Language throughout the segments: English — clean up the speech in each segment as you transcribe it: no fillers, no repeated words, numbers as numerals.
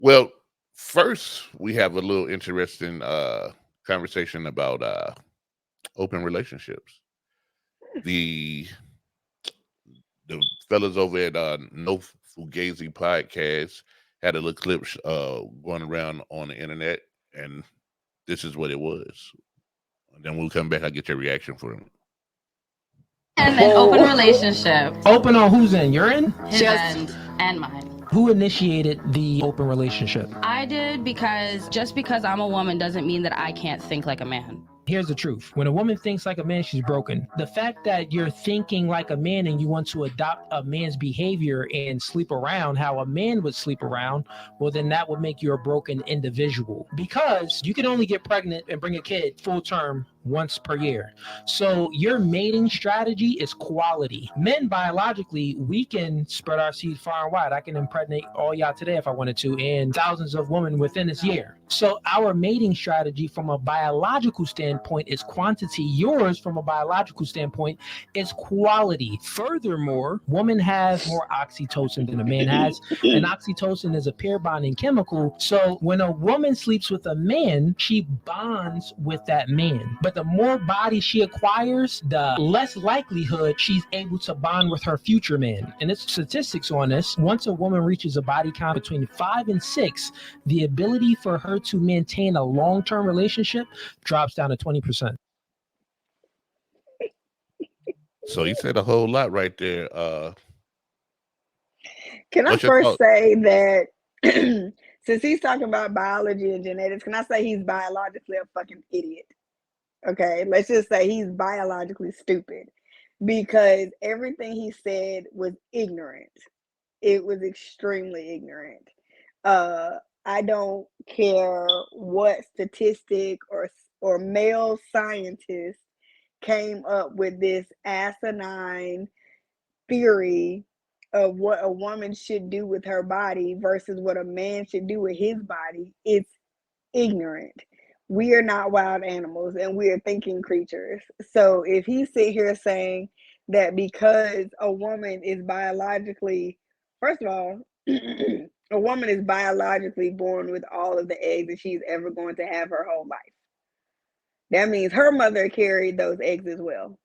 Well, first we have a little interesting conversation about open relationships. The the fellas over at No Fugazi podcast had a little clip going around on the internet, and this is what it was. And then we'll come back. I'll get your reaction for it. In an open relationship. Open on whose end? Your end? His end and mine. Who initiated the open relationship? I did because just because I'm a woman doesn't mean that I can't think like a man. Here's the truth. When a woman thinks like a man, she's broken. The fact that you're thinking like a man and you want to adopt a man's behavior and sleep around how a man would sleep around, well, then that would make you a broken individual, because you can only get pregnant and bring a kid full term once per year. So your mating strategy is quality. Men biologically, we can spread our seed far and wide. I can impregnate all y'all today if I wanted to, and thousands of women within this year. So our mating strategy from a biological standpoint is quantity. Yours from a biological standpoint is quality. Furthermore, women have more oxytocin than a man has, and oxytocin is a pair bonding chemical. So when a woman sleeps with a man, she bonds with that man. But the more body she acquires, the less likelihood she's able to bond with her future man. And it's statistics on this. Once a woman reaches a body count between 5 and 6, the ability for her to maintain a long-term relationship drops down to 20%. So you said a whole lot right there. Can I What's your first thought? say that since he's talking about biology and genetics, can I say he's biologically a fucking idiot? Okay, let's just say he's biologically stupid, because everything he said was ignorant. It was extremely ignorant. I don't care what statistic or male scientist came up with this asinine theory of what a woman should do with her body versus what a man should do with his body. It's ignorant. We are not wild animals, and we are thinking creatures. So if he sit here saying that because a woman is biologically, first of all, a woman is biologically born with all of the eggs that she's ever going to have her whole life. That means her mother carried those eggs as well.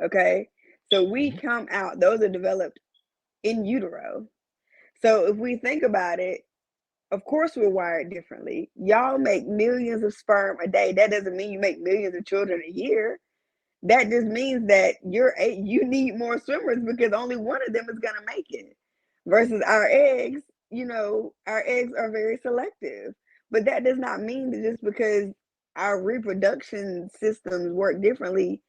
Okay? So we come out, those are developed in utero. So if we think about it, of course we're wired differently. Y'all make millions of sperm a day. That doesn't mean you make millions of children a year. That just means that you need more swimmers, because only one of them is going to make it. Versus our eggs, our eggs are very selective. But that does not mean that just because our reproduction systems work differently,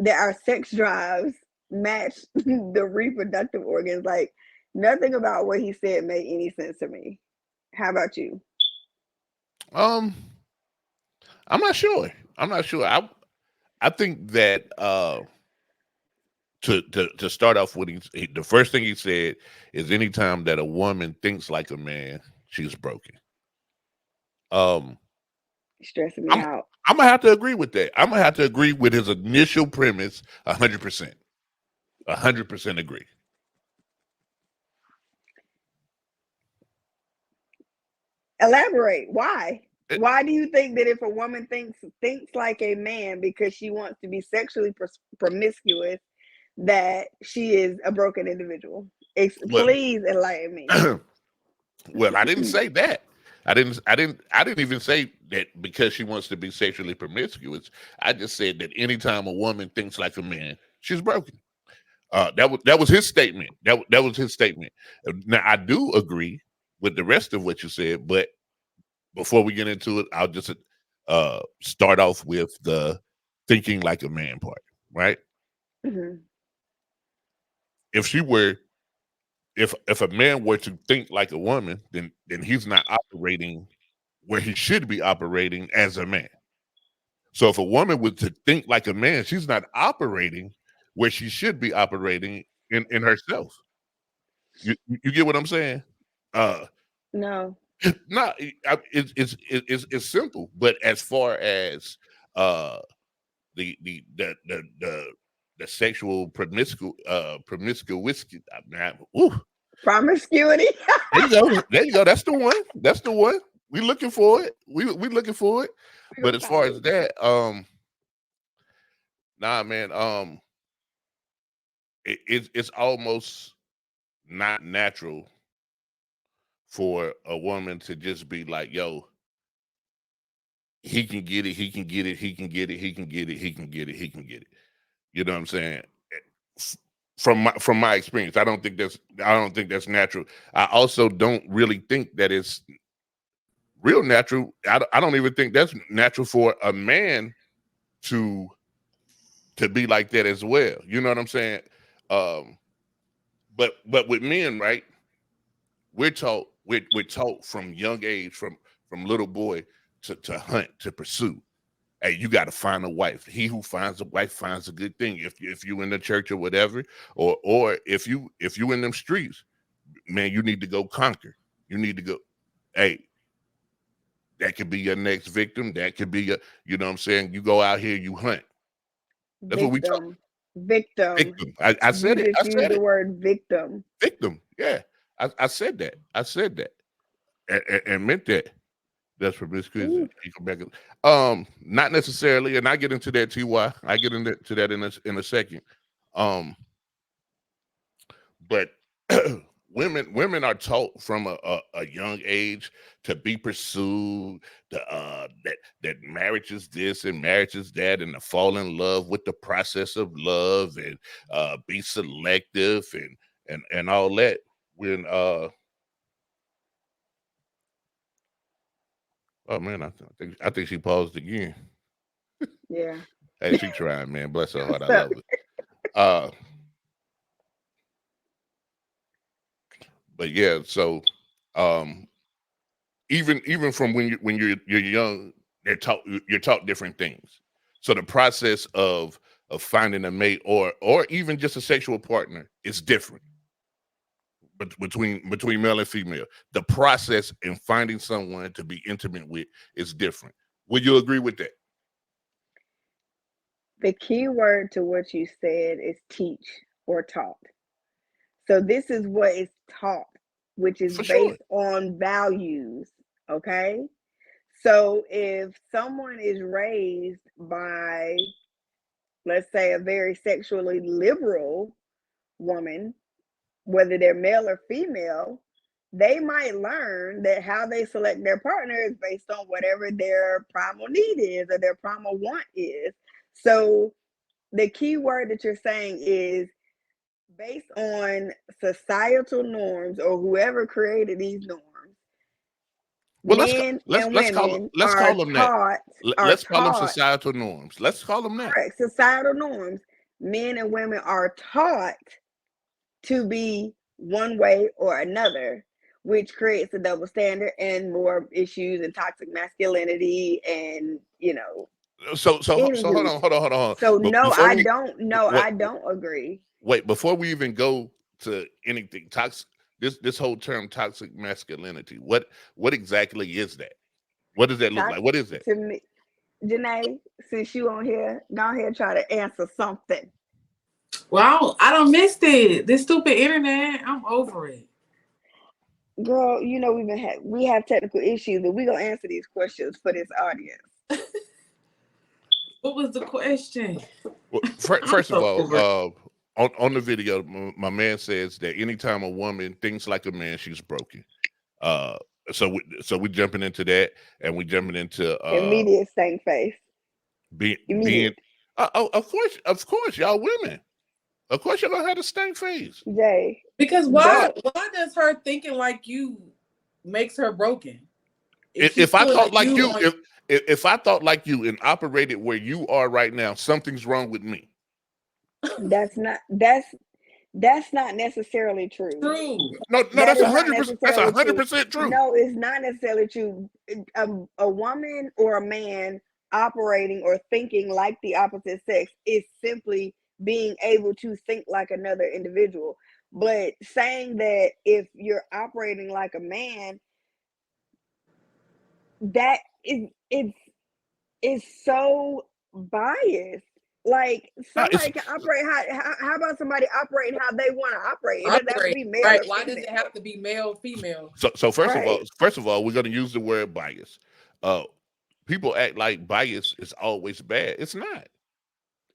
that our sex drives match the reproductive organs. Like, nothing about what he said made any sense to me. How about you? Um, I'm not sure. I'm not sure. I think that to start off with, the first thing he said is anytime that a woman thinks like a man, she's broken. Um, Stressing me I'm out. I'm gonna have to agree with that. I'm gonna have to agree with his initial premise 100%. 100% agree. Elaborate. Why? It- Why do you think that if a woman thinks like a man because she wants to be sexually promiscuous, that she is a broken individual? well, Please enlighten me. well, I didn't say that. I didn't even say that because she wants to be sexually promiscuous. I just said that anytime a woman thinks like a man, she's broken. That was his statement. That was his statement. Now I do agree with the rest of what you said, but before we get into it, I'll just start off with the thinking like a man part, right? Mhm. If she were, if a man were to think like a woman, then he's not operating where he should be operating as a man. So if a woman was to think like a man, she's not operating where she should be operating in herself. You get what I'm saying? Uh, No. not it's simple, but as far as uh the the the the the, the sexual promiscuous, ooh, Promiscuity. There you go. There you go. That's the one. That's the one. We looking for it. We looking for it. But as far as that, nah, man, it's almost not natural for a woman to just be like, yo, he can get it, he can get it, he can get it, he can get it, he can get it, he can get it. You know what I'm saying? From my experience, I don't think that's natural. I also don't really think that it's real natural. I don't even think that's natural for a man to be like that as well. You know what I'm saying? But with men, right? We're taught from young age, from little boy to hunt, to pursue. Hey, you got to find a wife. He who finds a wife finds a good thing. If you in the church or whatever, or if you in them streets, man, you need to go conquer. You need to go. Hey, that could be your next victim. That could be your. You know what I'm saying? You go out here, you hunt. That's what we talk. Victim. I said it. I said the word victim. Victim. Yeah, I said that. I said that, and meant that. That's promiscuity. Not necessarily, and I get into that too. Why I get into that in a second. But women are taught from a young age to be pursued, that marriage is this and marriage is that, and to fall in love with the process of love, and be selective and all that. When oh man, I think she paused again. Yeah. Hey, she tried, man. Bless her heart. I love it. But yeah, so even from when you're young, you're taught different things. So the process of finding a mate or even just a sexual partner is different between male and female. The process in finding someone to be intimate with is different. Would you agree with that? The key word to what you said is teach or taught. So this is what is taught, which is based on values. Okay. So if someone is raised by, let's say, a very sexually liberal woman, whether they're male or female, they might learn that how they select their partner is based on whatever their primal need is or their primal want is. So the key word that you're saying is based on societal norms or whoever created these norms. Well, let's call them that. Let's call them societal norms. Let's call them that. Correct. Societal norms. Men and women are taught to be one way or another, which creates a double standard and more issues and toxic masculinity and So hold on. So no, I don't agree. Wait, before we even go to anything toxic, this whole term toxic masculinity, what exactly is that? What does that look like? What is that? To me, Janae, since you on here, go ahead and try to answer something. Well, I don't missed it. This stupid internet, I'm over it. Girl, we have technical issues, but we gonna answer these questions for this audience. What was the question? Well, first of all, on the video, my man says that anytime a woman thinks like a man, she's broken. So we jumping into that, and we jumping into immediate stank face. Being of course, y'all women. Of course, you're gonna have a stank face. Jay, because why does her thinking like you makes her broken? If I thought like you, if I thought like you and operated where you are right now, something's wrong with me. That's not necessarily true. No, that's 100%. That's 100% true. No, it's not necessarily true. A woman or a man operating or thinking like the opposite sex is simply being able to think like another individual. But saying that if you're operating like a man, that is so biased, Like No, somebody can operate how about somebody operating how they want to operate? It doesn't have to Operate, be male. right? or Why does it female. have to be male, female? So first Right. of all, we're going to use the word bias. People act like bias is always bad. It's not.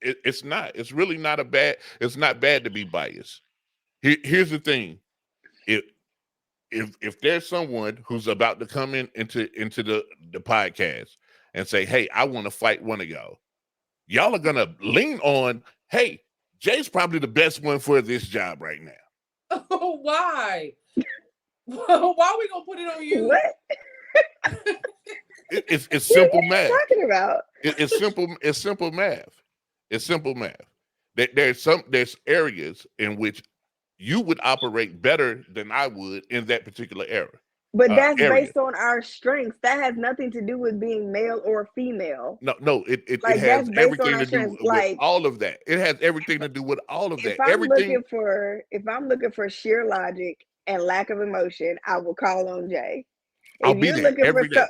It's not. It's really not a bad. It's not bad to be biased. Here's the thing. If there's someone who's about to come into the podcast and say, "Hey, I want to fight one of y'all are gonna lean on, hey, Jay's probably the best one for this job right now." Why? Why are we gonna put it on you? What? It's simple math. What are you talking about? It's simple. It's simple math. It's simple math. There's areas in which you would operate better than I would in that particular area. But that's area. based on our strengths. That has nothing to do with being male or female. No, it Like, has that's based on everything our to do strengths. with Like, all of that. It has everything to do with all of that. if I'm Everything. looking for sheer logic and lack of emotion, I will call on Jay. I'll If be you're there looking every day.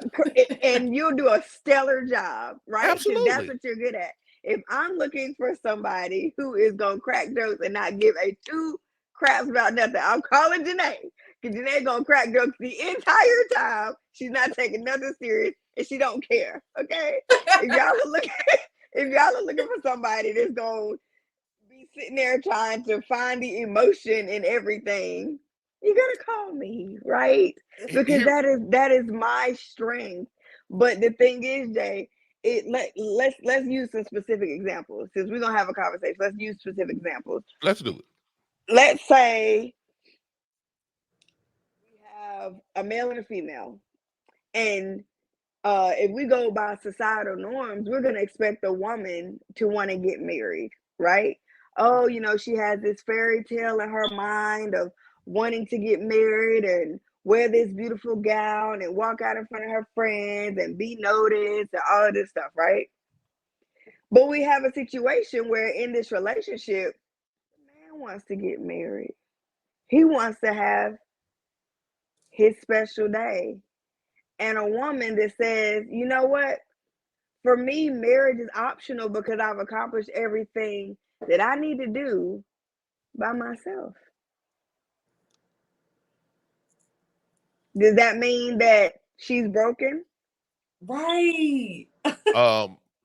and you'll do a stellar job, right? 'Cause Absolutely. that's what you're good at. If I'm looking for somebody who is gonna crack jokes and not give a two craps about nothing, I'm calling Janae. Because Janae gonna crack jokes the entire time. She's not taking nothing serious and she don't care. Okay. If y'all are looking for somebody that's gonna be sitting there trying to find the emotion in everything, you gotta call me, right? Because that is my strength. But the thing is, Jay, let's use some specific examples. Since we're gonna have a conversation, let's use specific examples. Let's do it. Let's say we have a male and a female, and if we go by societal norms, we're gonna expect a woman to want to get married, right? Oh, she has this fairy tale in her mind of wanting to get married and wear this beautiful gown and walk out in front of her friends and be noticed and all of this stuff, right? But we have a situation where in this relationship, the man wants to get married. He wants to have his special day. And a woman that says, you know what? For me, marriage is optional because I've accomplished everything that I need to do by myself. Does that mean that she's broken? Right.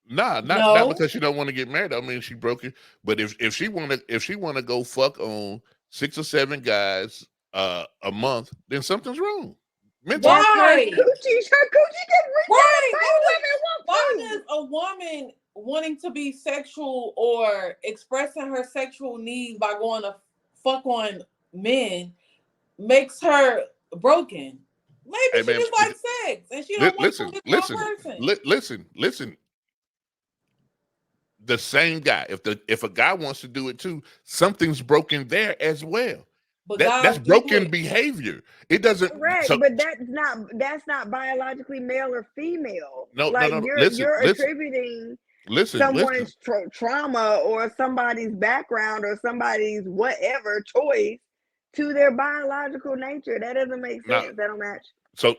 Not No. because she don't want to get married. I mean, she broke it. But if she wanna go fuck on 6 or 7 guys a month, then something's wrong. Mentally. Why? Her coochie can reach Right. out and Why fight women does a woman wanting to be sexual or expressing her sexual needs by going to fuck on men makes her broken? Maybe Hey, she man, just likes sex and she don't want to fuck this one person. Listen. The same guy. If a guy wants to do it too, something's broken there as well. But That's guys broken do it. behavior. It doesn't. Correct, So, but that's not biologically male or female. No, like no. You're attributing someone's trauma or somebody's background or somebody's whatever choice to their biological nature. That doesn't make sense. That don't match. So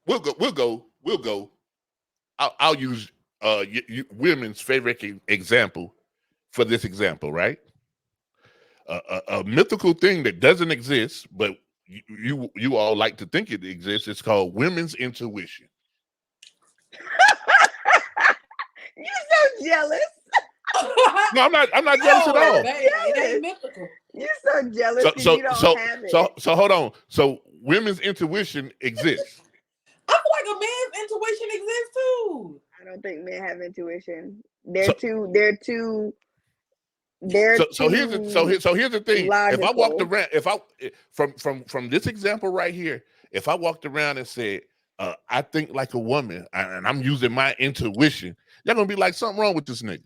we'll go. I'll use women's favorite example for this example, right? A mythical thing that doesn't exist, but you all like to think it exists. It's called women's intuition. You're so jealous. No, I'm not jealous at all. It ain't mythical. You're so jealous because you don't have it. So hold on. So women's intuition exists. I feel like a man's intuition exists too. I don't think men have intuition. They're too. So here's the thing. Logical. If I walked around, from this example right here, if I walked around and said, I think like a woman, and I'm using my intuition, y'all gonna be like, something wrong with this nigga.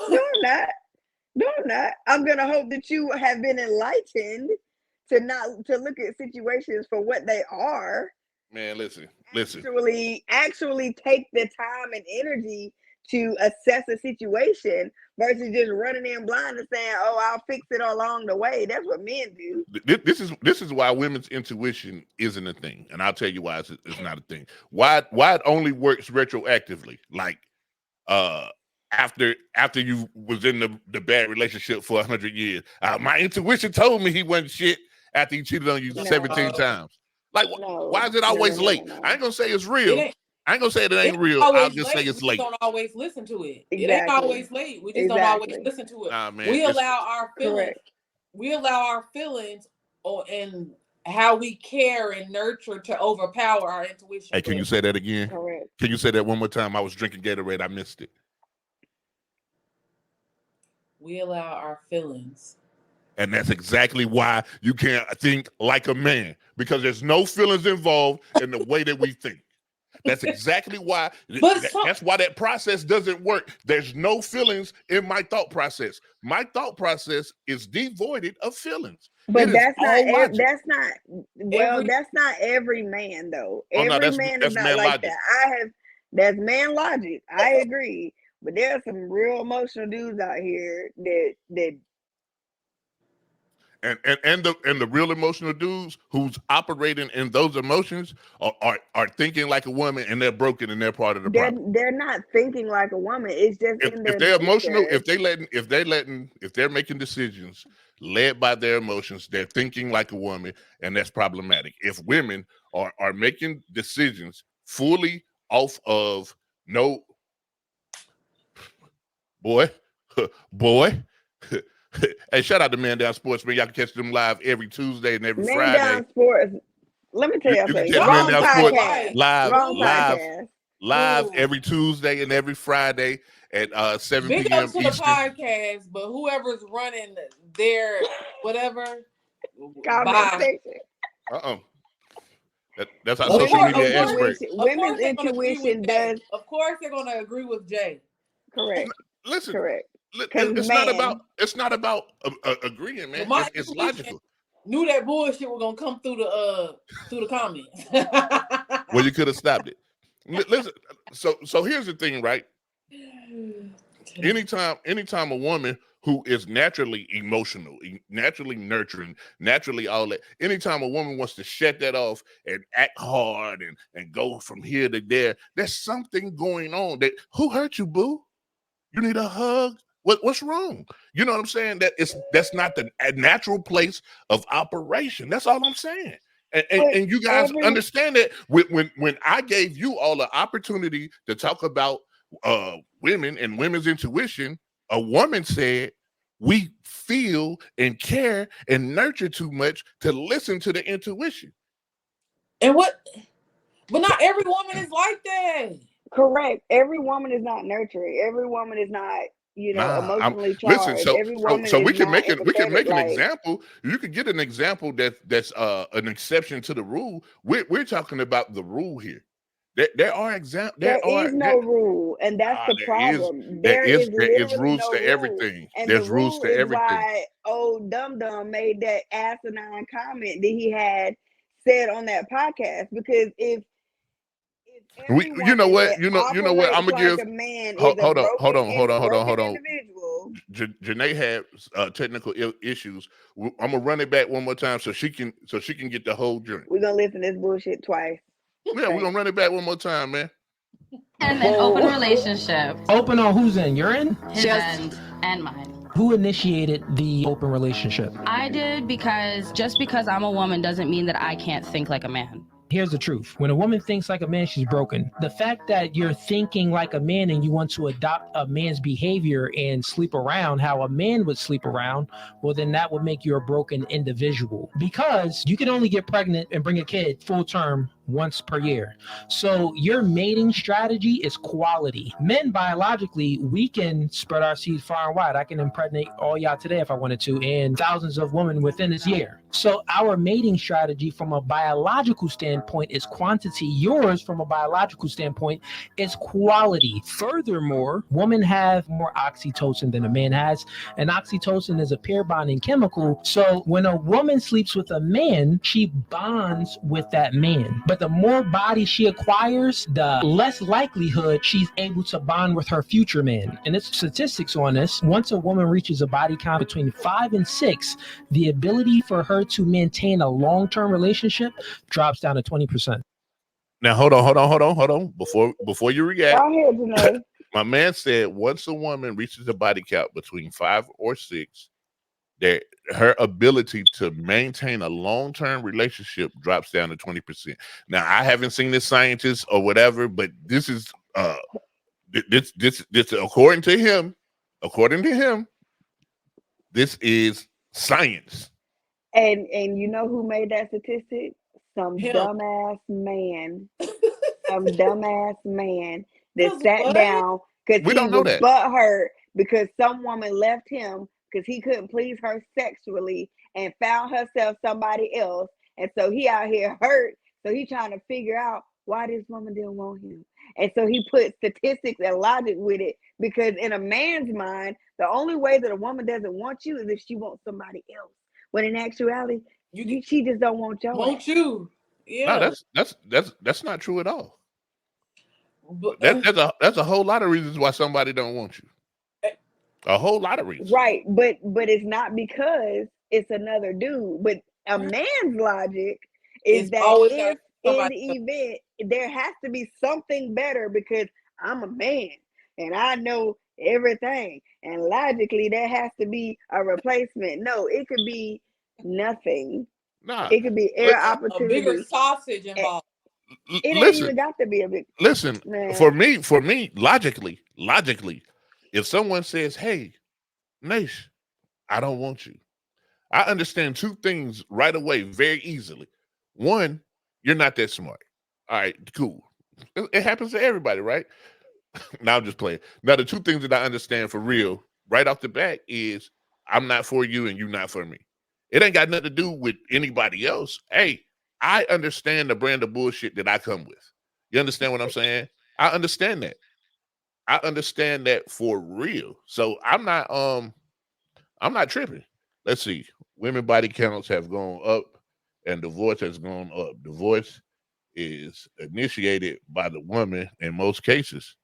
No, I'm not. I'm gonna hope that you have been enlightened to look at situations for what they are. Man, listen. Actually take the time and energy to assess a situation versus just running in blind and saying, "Oh, I'll fix it along the way." That's what men do. This is why women's intuition isn't a thing, and I'll tell you why it's not a thing. Why it only works retroactively. Like after you was in the bad relationship for 100 years. My intuition told me he wasn't shit after he cheated on you 17 times. Like, why is it always late? I ain't gonna say it's real. I ain't gonna say it ain't real. I'll just say it's late. We don't always listen to it. Exactly. It ain't always late. We just don't always listen to it. Nah, man, we allow our feelings. We allow our feelings and how we care and nurture to overpower our intuition. Hey, can you say that again? Correct. Can you say that one more time? I was drinking Gatorade. I missed it. We allow our feelings. And that's exactly why you can't think like a man, because there's no feelings involved in the way that we think. That's exactly why. That's why that process doesn't work. There's no feelings in my thought process. My thought process is devoid of feelings. But that's not every man though. Every man is not like that. That's man logic. I agree. But there are some real emotional dudes out here that And the real emotional dudes who's operating in those emotions are thinking like a woman, and they're broken, and they're part of the problem. They're not thinking like a woman. It's just if they're emotional, if they're making decisions led by their emotions, they're thinking like a woman, and that's problematic. If women are making decisions fully off of boy. Hey, shout out to Man Down Sports, man. Y'all can catch them live every Tuesday and every Friday. Man Down Sports. Let me tell you something. Man Down Sports live every Tuesday and every Friday at 7 p.m. Big up to Eastern. the podcast, but whoever's running their whatever. That's our social media expert. Women's intuition does. Of course, they're going to agree with Jay. Correct. Listen. Correct. It's not about agreeing, man. It's logical. Knew that bullshit was gonna come through the comments. Well, you could have stopped it. Listen. So here's the thing, right? Anytime a woman who is naturally emotional, naturally nurturing, naturally all that, anytime a woman wants to shut that off and act hard and go from here to there, there's something going on. Who hurt you, boo? You need a hug? What's wrong? You know what I'm saying? That's not the natural place of operation. That's all I'm saying. And you guys understand that when I gave you all the opportunity to talk about women and women's intuition, a woman said, we feel and care and nurture too much to listen to the intuition. But not every woman is like that. Correct. Every woman is not nurturing. Every woman is not, emotionally charged. Listen, so we can make an example. You could get an example that's an exception to the rule. We're talking about the rule here. There are examples. There is no rule, and that's the problem. There is rules to everything. And there's rules to everything. Why old Dum Dum made that asinine comment that he had said on that podcast, because if you know what I'm gonna give. Hold on. Janae had technical issues. I'm gonna run it back one more time so she can get the whole journey. We're gonna listen to this bullshit twice. Yeah, we're gonna run it back one more time, man. And an open relationship. Open on whose end? Your end? His end and mine. Who initiated the open relationship? I did, because just because I'm a woman doesn't mean that I can't think like a man. Here's the truth. When a woman thinks like a man, she's broken. The fact that you're thinking like a man and you want to adopt a man's behavior and sleep around how a man would sleep around, well, then that would make you a broken individual, because you can only get pregnant and bring a kid full term once per year. So your mating strategy is quality. Men, biologically, we can spread our seeds far and wide. I can impregnate all y'all today if I wanted to, and thousands of women within this year. So our mating strategy from a biological standpoint is quantity. Yours from a biological standpoint is quality. Furthermore, women have more oxytocin than a man has, and oxytocin is a pair bonding chemical. So when a woman sleeps with a man, she bonds with that man. But the more body she acquires, the less likelihood she's able to bond with her future man. And it's statistics on this. Once a woman reaches a body count between 5 and 6, the ability for her to maintain a long-term relationship drops down to 20%. Now hold on. Before you react. Go ahead, Janae. My man said once a woman reaches a body count between 5 or 6, that her ability to maintain a long-term relationship drops down to 20%. Now, I haven't seen this scientist or whatever, but this is this according to him, this is science. And you know who made that statistic? Some Him. dumbass man. Some dumbass man that 'Cause sat what? down because We he don't know was that. butthurt because some woman left him because he couldn't please her sexually and found herself somebody else. And so he out here hurt. So he trying to figure out why this woman didn't want him. And so he put statistics and logic with it because in a man's mind, the only way that a woman doesn't want you is if she wants somebody else. When in actuality, she just don't want your Won't ass. you? No, Yeah. that's not true at all. But, That's a whole lot of reasons why somebody don't want you. A whole lot of reasons. Right, but it's not because it's another dude. But a man's logic is It's that always if gotta in be the somebody else. event there has to be something better because I'm a man and I know everything, and logically there has to be a replacement. No, it could be nothing. Nah, It could be air a bigger opportunity. sausage involved. It ain't listen, even got to be a big listen. man. For me, logically, if someone says, "Hey, Nash, I don't want you," I understand two things right away, very easily. One, you're not that smart. All right, cool. It happens to everybody, right? Now I'm just playing. Now, the two things that I understand for real, right off the bat, is I'm not for you and you're not for me. It ain't got nothing to do with anybody else. Hey, I understand the brand of bullshit that I come with. You understand what I'm saying? I understand that. I understand that for real. So I'm not tripping. Let's see. Women body counts have gone up and divorce has gone up. Divorce is initiated by the woman in most cases.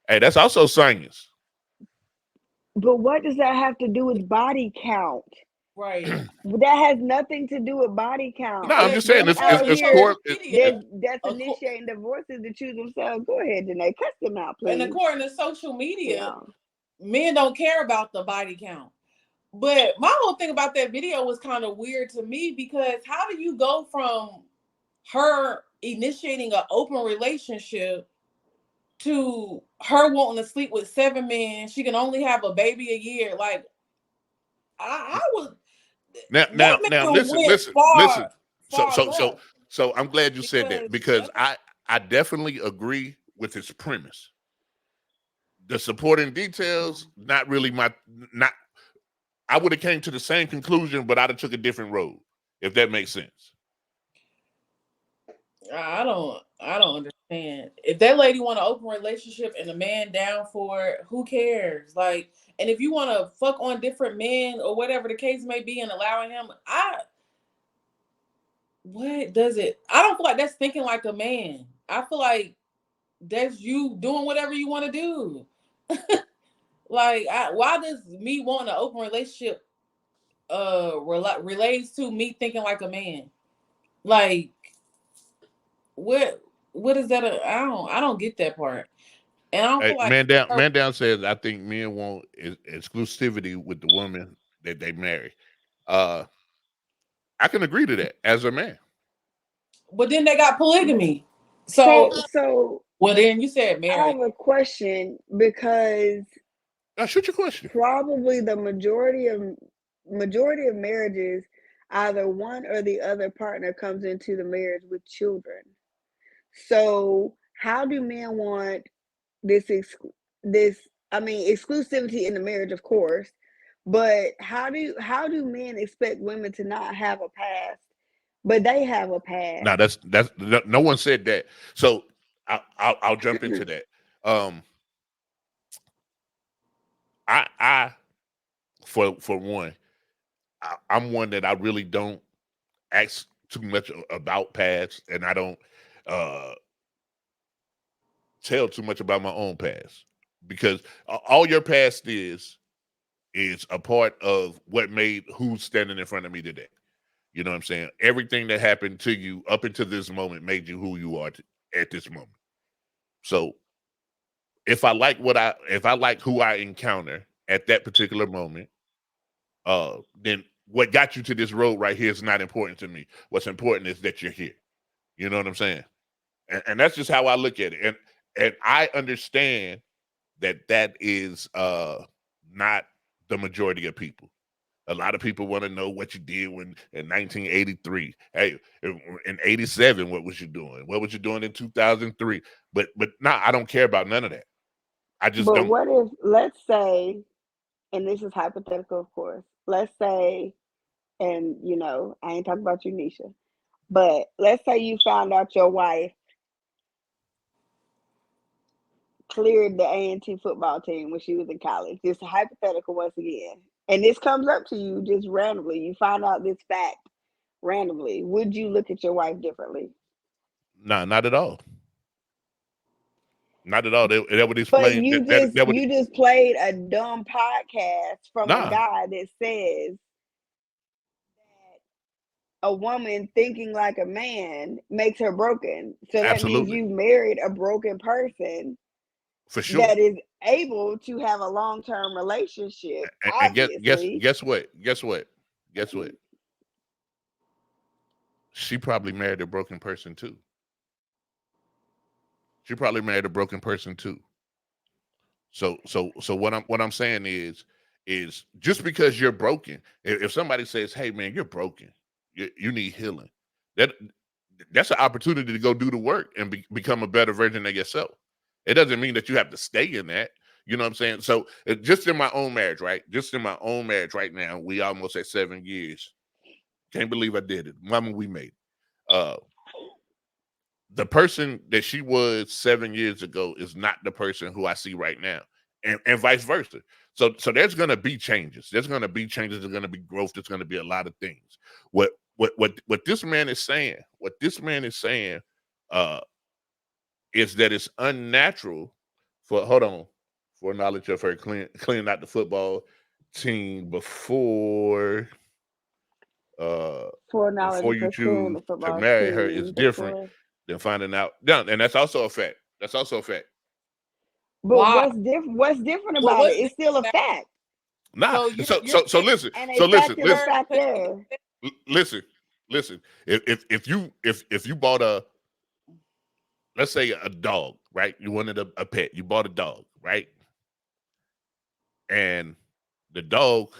Hey, that's also science. But what does that have to do with body count? Right. That has nothing to do with body count. No, I'm just saying Women it's out it's here core. that's initiating divorces to choose themselves. Go ahead, Janae. Cut them out, please. And according to social media, Yeah. men don't care about the body count. But my whole thing about that video was kind of weird to me because how do you go from her initiating an open relationship to her wanting to sleep with 7 men? She can only have a baby a year. Like, I would. Now, listen. Far So I'm glad you said that because that's- I definitely agree with his premise. The supporting details, not really not. I would have came to the same conclusion, but I'd have took a different road, if that makes sense. I don't understand. If that lady want an open relationship and the man down for it, who cares? Like, and if you want to fuck on different men or whatever the case may be and allowing him, what does it? I don't feel like that's thinking like a man. I feel like that's you doing whatever you want to do. Like, why does me wanting an open relationship relates to me thinking like a man? Like, what is that? I don't get that part. And I don't Hey, feel like man down says I think men want exclusivity with the woman that they marry. I can agree to that as a man. But then they got polygamy. So well, then you said I marriage. have a question because shoot your question. Probably the majority of marriages, either one or the other partner comes into the marriage with children. So how do men want exclusivity in the marriage, of course, but how do men expect women to not have a past, but they have a past? No, that's no one said that. So I'll jump into that. I for one, I'm one that I really don't ask too much about past, and I don't tell too much about my own past because all your past is a part of what made who's standing in front of me today. You know what I'm saying? Everything that happened to you up until this moment made you who you are at this moment. So if I like who I encounter at that particular moment, then what got you to this road right here is not important to me. What's important is that you're here. You know what I'm saying? And that's just how I look at it. And I understand that is not the majority of people. A lot of people want to know what you did when in 1983. Hey, in 87, what was you doing? What was you doing in 2003? But I don't care about none of that. I just But don't. what if, let's say, and this is hypothetical, of course. Let's say, and you know, I ain't talking about you, Nisha, but let's say you found out your wife cleared the A&T football team when she was in college. Just hypothetical once again. And this comes up to you just randomly. You find out this fact randomly. Would you look at your wife differently? Nah, not at all. Not at all. That would But explain you that would you just played a dumb podcast from a nah. guy that says that a woman thinking like a man makes her broken. So that means Absolutely. you married a broken person For sure. that is able to have a long-term relationship. And Obviously, guess what? She probably married a broken person too. So what I'm saying is just because you're broken, if somebody says, "Hey man, you're broken, you need healing," that's an opportunity to go do the work and become a better version of yourself. It doesn't mean that you have to stay in that. You know what I'm saying? So just in my own marriage, right? Just in my own marriage right now, we almost at 7 years. Can't believe I did it. Mama, we made it. The person that she was 7 years ago is not the person who I see right now, and vice versa. So there's going to be changes. There's going to be changes. There's going to be growth. There's going to be a lot of things. What this man is saying? Is that it's unnatural for knowledge of her cleaning out the football team before you choose to marry her is different than finding out. Yeah, and that's also a fact. But Wow. what's different about it? It's still a fact. Nah. So listen. And So a fact is a fact there. Listen. If you bought let's say a dog, right? You wanted a pet. You bought a dog, right? And the dog,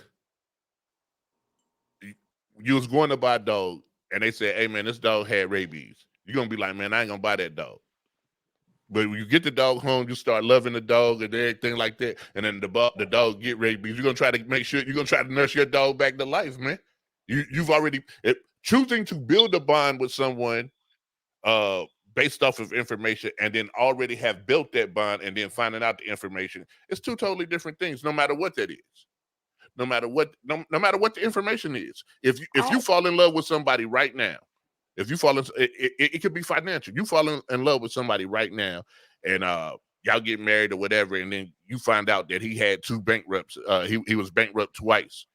you was going to buy a dog, and they said, "Hey man, this dog had rabies." You're gonna be like, "Man, I ain't gonna buy that dog." But when you get the dog home, you start loving the dog and everything like that, and then the dog get rabies. You're gonna try to make sure you're gonna try to nurse your dog back to life, man. You've already choosing to build a bond with someone based off of information, and then already have built that bond, and then finding out the information. It's two totally different things, no matter what that is. No matter what the information is. If you fall in love with somebody right now, if you fall in, it could be financial. You fall in love with somebody right now, and y'all get married or whatever, and then you find out that he had 2 bankrupts. He was bankrupt twice.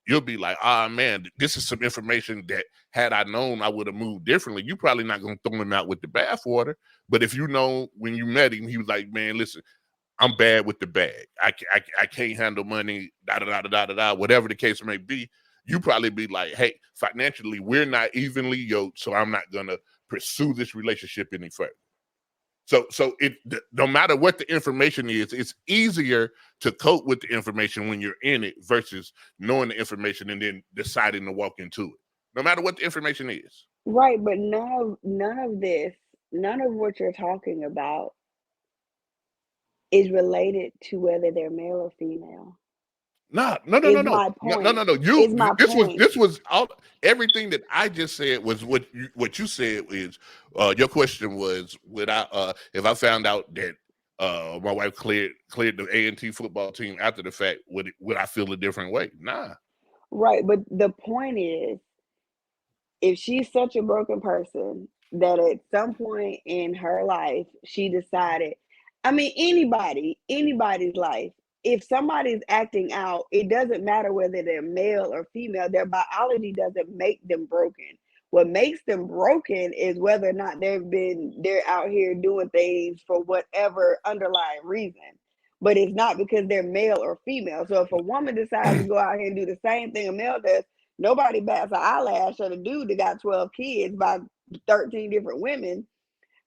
You'll be like, man, this is some information that had I known, I would have moved differently. You're probably not going to throw him out with the bathwater. But if you know when you met him, he was like, man, listen, I'm bad with the bag. I can't handle money, whatever the case may be. You probably be like, hey, financially, we're not evenly yoked, so I'm not going to pursue this relationship any further. So no matter what the information is, it's easier to cope with the information when you're in it versus knowing the information and then deciding to walk into it. No matter what the information is. Right, but none of what you're talking about is related to whether they're male or female. No. This was all. Everything that I just said was what you said is. Your question was, would I if I found out that my wife cleared the A&T football team after the fact, would I feel a different way? Nah. Right, but the point is, if she's such a broken person that at some point in her life she decided, I mean, anybody's life, if somebody's acting out, it doesn't matter whether they're male or female, their biology doesn't make them broken. What makes them broken is whether or not they're out here doing things for whatever underlying reason. But it's not because they're male or female. So if a woman decides to go out here and do the same thing a male does, nobody bats an eyelash at a dude that got 12 kids by 13 different women.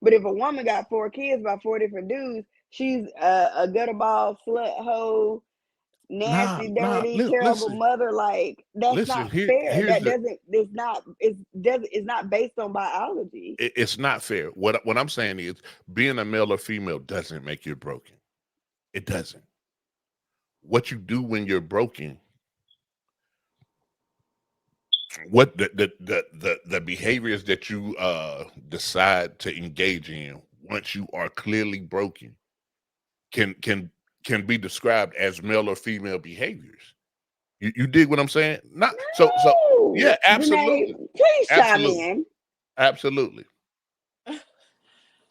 But if a woman got 4 kids by 4 different dudes, she's a gutterball, slut hoe, nasty, dirty, terrible mother. Like, that's not fair. That doesn't. It's not. It's not based on biology. It's not fair. What I'm saying is, being a male or female doesn't make you broken. It doesn't. What you do when you're broken, what the behaviors that you decide to engage in once you are clearly broken can be described as male or female behaviors. You dig what I'm saying? Not no. so yeah, absolutely. Renee, please chime in. Absolutely.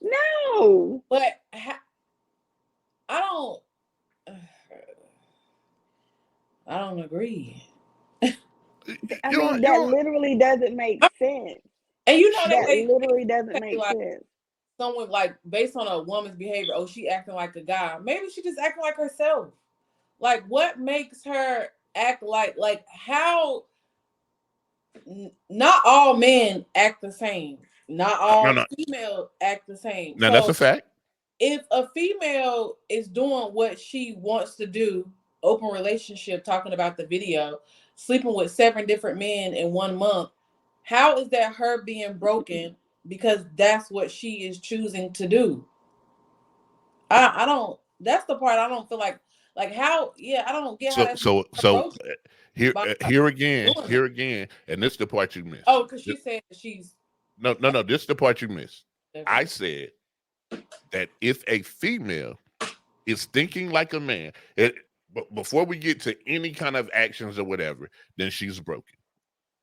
No. But I don't agree. I mean, that literally doesn't make sense. And you know that literally doesn't make sense. Someone, like, based on a woman's behavior, oh, she acting like a guy. Maybe she just acting like herself. Like, what makes her act like how? Not all men act the same. Not all females act the same. Now, that's a fact. If a female is doing what she wants to do, open relationship, talking about the video, sleeping with 7 different men in 1 month, how is that her being broken because that's what she is choosing to do? I don't. That's the part I don't feel like how. Yeah, I don't get how. So here again, and this is the part you missed. Oh, because she said she's no. This is the part you missed. Okay. I said that if a female is thinking like a man, before we get to any kind of actions or whatever, then she's broken.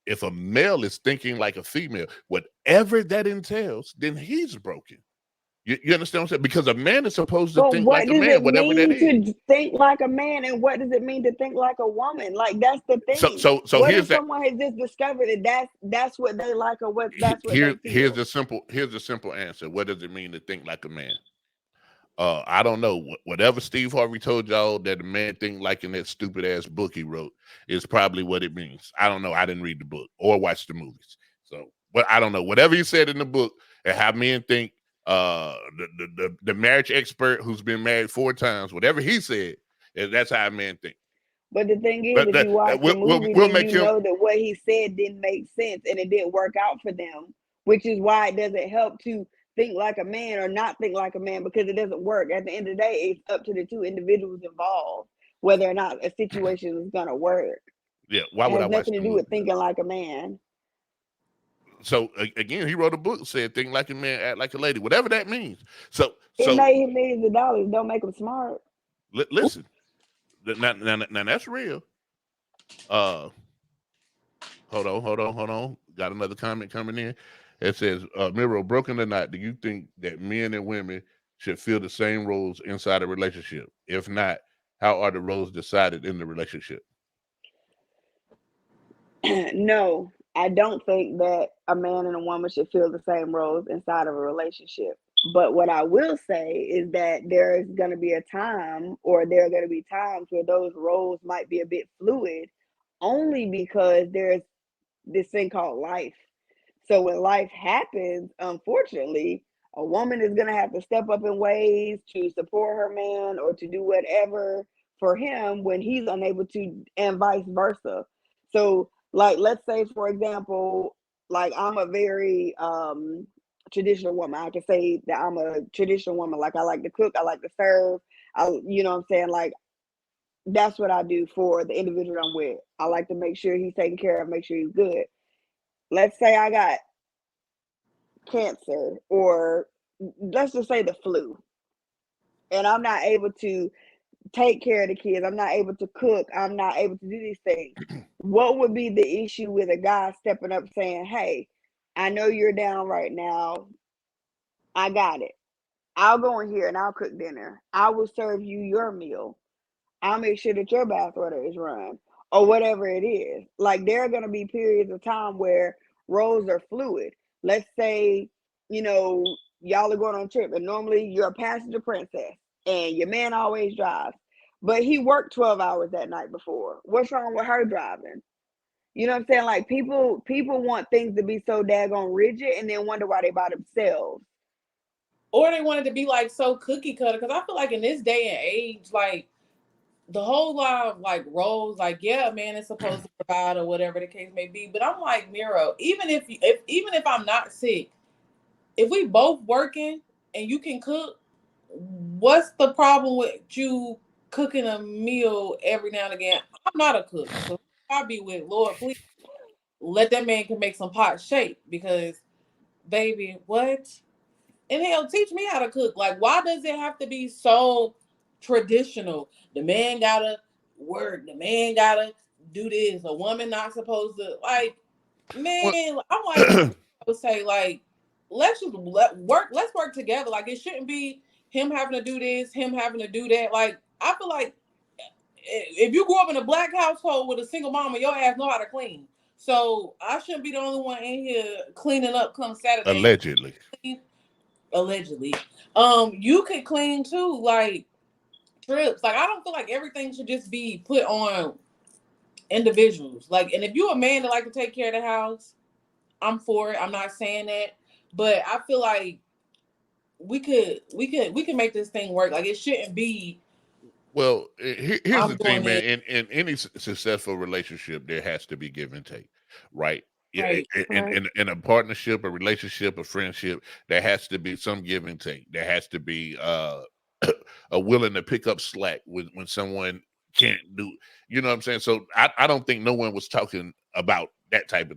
If a male is thinking like a female, whatever that entails, then he's broken. You understand what I'm saying? Because a man is supposed to think like a man, whatever that is. What does it mean to think like a man, and what does it mean to think like a woman? Like, that's the thing. So what if someone has just discovered that that's what they like, or what that's what they feel? Here's the simple answer. What does it mean to think like a man? I don't know. Whatever Steve Harvey told y'all that a man think like in that stupid ass book he wrote is probably what it means. I don't know. I didn't read the book or watch the movies. So, but I don't know. Whatever he said in the book and how men think, the marriage expert who's been married 4 times, whatever he said, that's how a man think. But the thing is, if you watch the movie, you know that what he said didn't make sense and it didn't work out for them, which is why it doesn't help to think like a man or not think like a man, because it doesn't work. At the end of the day, it's up to the 2 individuals involved whether or not a situation is going to work. Yeah, why would I watch? It has nothing to do with thinking like a man. So again, he wrote a book, said think like a man, act like a lady, whatever that means. So it made him millions of dollars. Don't make him smart. Listen, now that's real. Hold on. Got another comment coming in. It says, Miro, broken or not, do you think that men and women should fill the same roles inside a relationship? If not, how are the roles decided in the relationship? No, I don't think that a man and a woman should fill the same roles inside of a relationship. But what I will say is that there is going to be a time, or there are going to be times where those roles might be a bit fluid, only because there's this thing called life. So when life happens, unfortunately, a woman is going to have to step up in ways to support her man or to do whatever for him when he's unable to, and vice versa. So, like, let's say, for example, like, I'm a very traditional woman. I can say that I'm a traditional woman. Like, I like to cook, I like to serve. You know what I'm saying? Like, that's what I do for the individual I'm with. I like to make sure he's taken care of, make sure he's good. Let's say I got cancer, or let's just say the flu, and I'm not able to take care of the kids. I'm not able to cook. I'm not able to do these things. What would be the issue with a guy stepping up saying, hey, I know you're down right now. I got it. I'll go in here and I'll cook dinner. I will serve you your meal. I'll make sure that your bath order is run, or whatever it is. Like, there are going to be periods of time where roles are fluid. Let's say, you know, y'all are going on a trip and normally you're a passenger princess and your man always drives, but he worked 12 hours that night before. What's wrong with her driving? You know what I'm saying? Like people want things to be so daggone rigid and then wonder why they by themselves. Or they wanted to be like so cookie cutter. Because I feel like in this day and age, like the whole lot of like roles, like yeah, man is supposed to provide or whatever the case may be. But I'm like, Miro, even if I'm not sick, if we both working and you can cook, what's the problem with you cooking a meal every now and again? I'm not a cook, so I'll be with Lord, please let that man can make some pot shake because, baby, what? And hell, teach me how to cook. Like, why does it have to be so traditional? The man gotta work. The man gotta do this. A woman not supposed to like. Man, I'm like, I would say like, let's work together. Like, it shouldn't be him having to do this, him having to do that. Like, I feel like if you grew up in a black household with a single mama, your ass know how to clean. So I shouldn't be the only one in here cleaning up come Saturday. Allegedly. You could clean too, like trips. Like I don't feel like everything should just be put on individuals. Like, and if you're a man that like to take care of the house, I'm for it. I'm not saying that, but I feel like we could make this thing work. Like it shouldn't be. Well, here's the thing, man. In any successful relationship, there has to be give and take, right? Right. In a partnership, a relationship, a friendship, there has to be some give and take. There has to be a willing to pick up slack when someone can't do. You know what I'm saying? So I don't think no one was talking about that type of